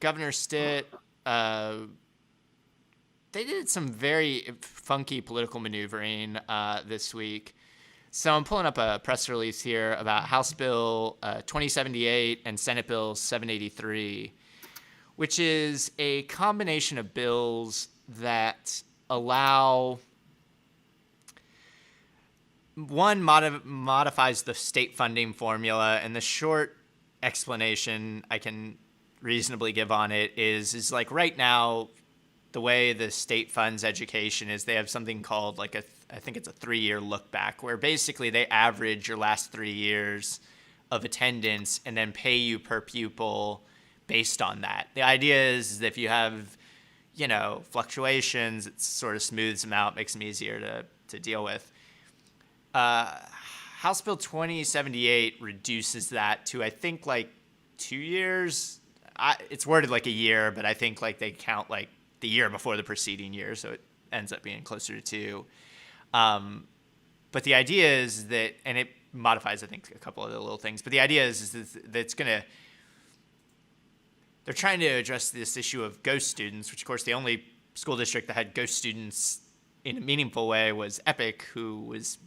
Governor Stitt, they did some very funky political maneuvering this week. So I'm pulling up a press release here about House Bill 2078 and Senate Bill 783, which is a combination of bills that allow one modifies the state funding formula, and the short explanation I can reasonably give on it is like right now the way the state funds education is they have something called like I think it's a 3-year look back, where basically they average your last 3 years of attendance and then pay you per pupil based on that. The idea is if you have, fluctuations, it sort of smooths them out, makes them easier to deal with. House Bill 2078 reduces that to, I think, like 2 years. It's worded like a year, but I think like they count like the year before the preceding year, so it ends up being closer to 2. But the idea is that, and it modifies, I think, a couple of the little things, but the idea is that it's going to, they're trying to address this issue of ghost students, which, of course, the only school district that had ghost students in a meaningful way was Epic, who was,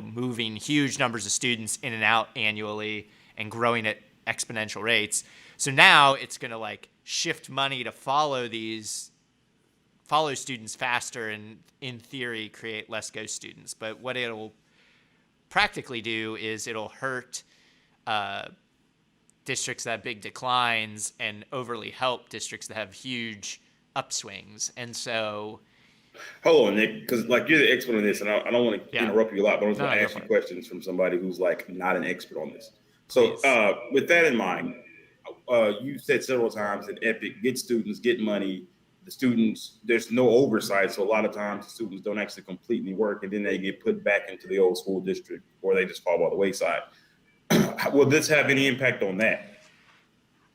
moving huge numbers of students in and out annually and growing at exponential rates. So now it's going to like shift money to follow students faster and in theory create less ghost students. But what it'll practically do is it'll hurt districts that have big declines and overly help districts that have huge upswings. And so hold on, Nick, because like you're the expert on this, and I don't want to interrupt you a lot, but I was going to go ask you for it. questions from somebody who's like not an expert on this. So with that in mind, you said several times that Epic get students, get money. The students, there's no oversight, so a lot of times the students don't actually complete any work, and then they get put back into the old school district, or they just fall by the wayside. Will this have any impact on that?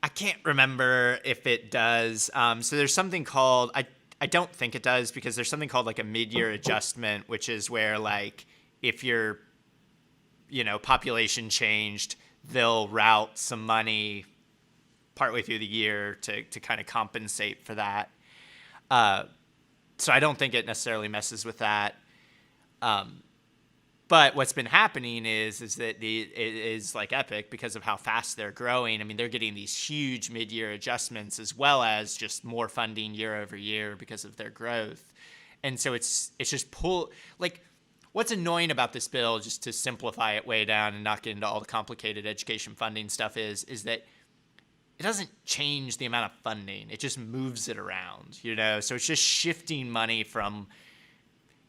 I can't remember if it does. So there's something called, I don't think it does, because there's something called like a mid-year adjustment, which is where like if your population changed, they'll route some money partway through the year to kind of compensate for that. So I don't think it necessarily messes with that. But what's been happening is that it is like Epic, because of how fast they're growing. I mean, they're getting these huge mid-year adjustments as well as just more funding year over year because of their growth. And so it's just what's annoying about this bill, just to simplify it way down and not get into all the complicated education funding stuff, is that it doesn't change the amount of funding. It just moves it around, So it's just shifting money from,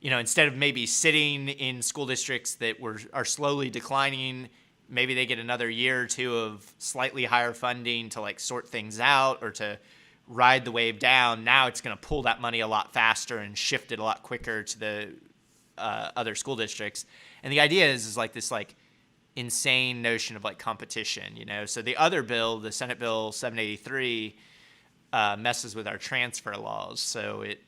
instead of maybe sitting in school districts that are slowly declining, maybe they get another year or two of slightly higher funding to like sort things out or to ride the wave down. Now it's going to pull that money a lot faster and shift it a lot quicker to the other school districts. And the idea is like this like insane notion of like competition, So the other bill, the Senate Bill 783, messes with our transfer laws. So it,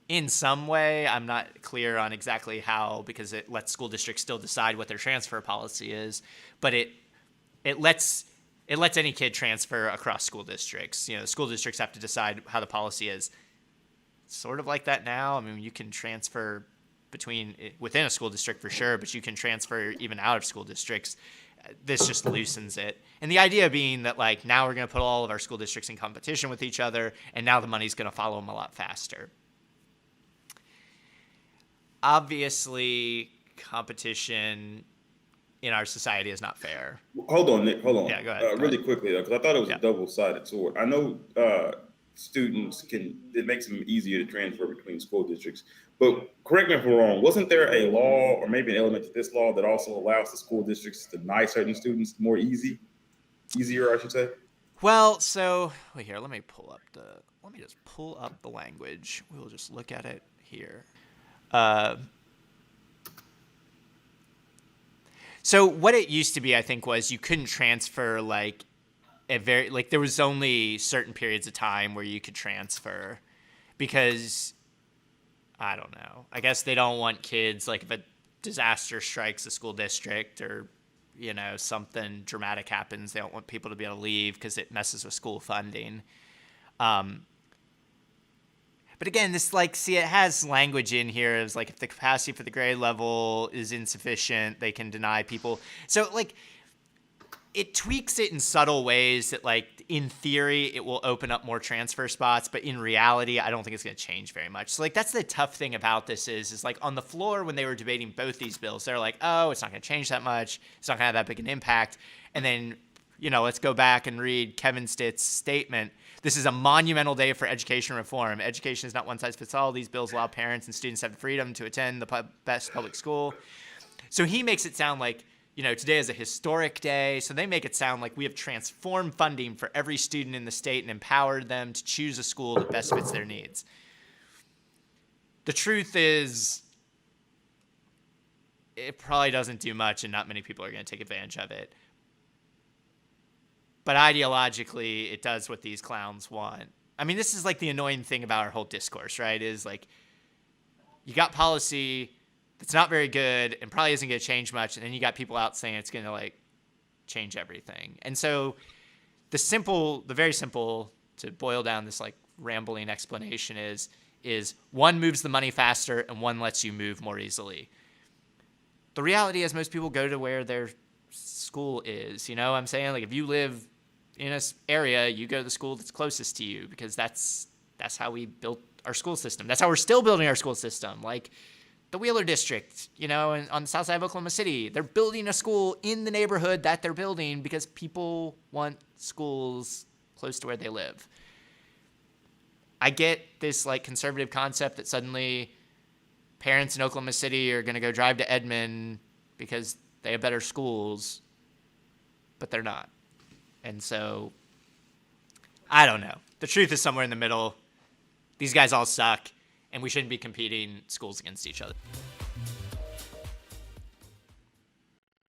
in some way, I'm not clear on exactly how, because it lets school districts still decide what their transfer policy is, but it lets any kid transfer across school districts. School districts have to decide how the policy is. Sort of like that now. I mean, you can transfer within a school district for sure, but you can transfer even out of school districts. This just loosens it. And the idea being that like now we're going to put all of our school districts in competition with each other, and now the money's going to follow them a lot faster. Obviously, competition in our society is not fair. Hold on, Nick. Hold on. Yeah, go ahead. Really quickly, though, because I thought it was a double-sided sword. I know students it makes them easier to transfer between school districts. But correct me if I'm wrong, wasn't there a law or maybe an element to this law that also allows the school districts to deny certain students easier, I should say? Well, so wait here, let me just pull up the language. We'll just look at it here. So what it used to be, I think, was you couldn't transfer there was only certain periods of time where you could transfer because, I don't know, I guess they don't want kids, like if a disaster strikes a school district or something dramatic happens. They don't want people to be able to leave because it messes with school funding. But again, this it has language in here. It's like if the capacity for the grade level is insufficient, they can deny people. So it tweaks it in subtle ways that in theory it will open up more transfer spots, but in reality I don't think it's going to change very much. So that's the tough thing about this is on the floor when they were debating both these bills, they're like, oh, it's not going to change that much, it's not going to have that big an impact. And then let's go back and read Kevin Stitt's statement. This is a monumental day for education reform. Education is not one size fits all. These bills allow parents and students to have the freedom to attend the best public school. So he makes it sound like today is a historic day. So they make it sound like we have transformed funding for every student in the state and empowered them to choose a school that best fits their needs. The truth is, it probably doesn't do much, and not many people are going to take advantage of it. But ideologically, it does what these clowns want. I mean, this is the annoying thing about our whole discourse, right? Is you got policy that's not very good and probably isn't going to change much, and then you got people out saying it's going to change everything. And so the very simple, to boil down this rambling explanation is one moves the money faster and one lets you move more easily. The reality is most people go to where their school is. You know what I'm saying? If you live in an area, you go to the school that's closest to you, because that's how we built our school system. That's how we're still building our school system. The Wheeler District, on the south side of Oklahoma City, they're building a school in the neighborhood that they're building because people want schools close to where they live. I get this conservative concept that suddenly parents in Oklahoma City are going to go drive to Edmond because they have better schools, but they're not. And so, I don't know. The truth is somewhere in the middle. These guys all suck, and we shouldn't be competing schools against each other.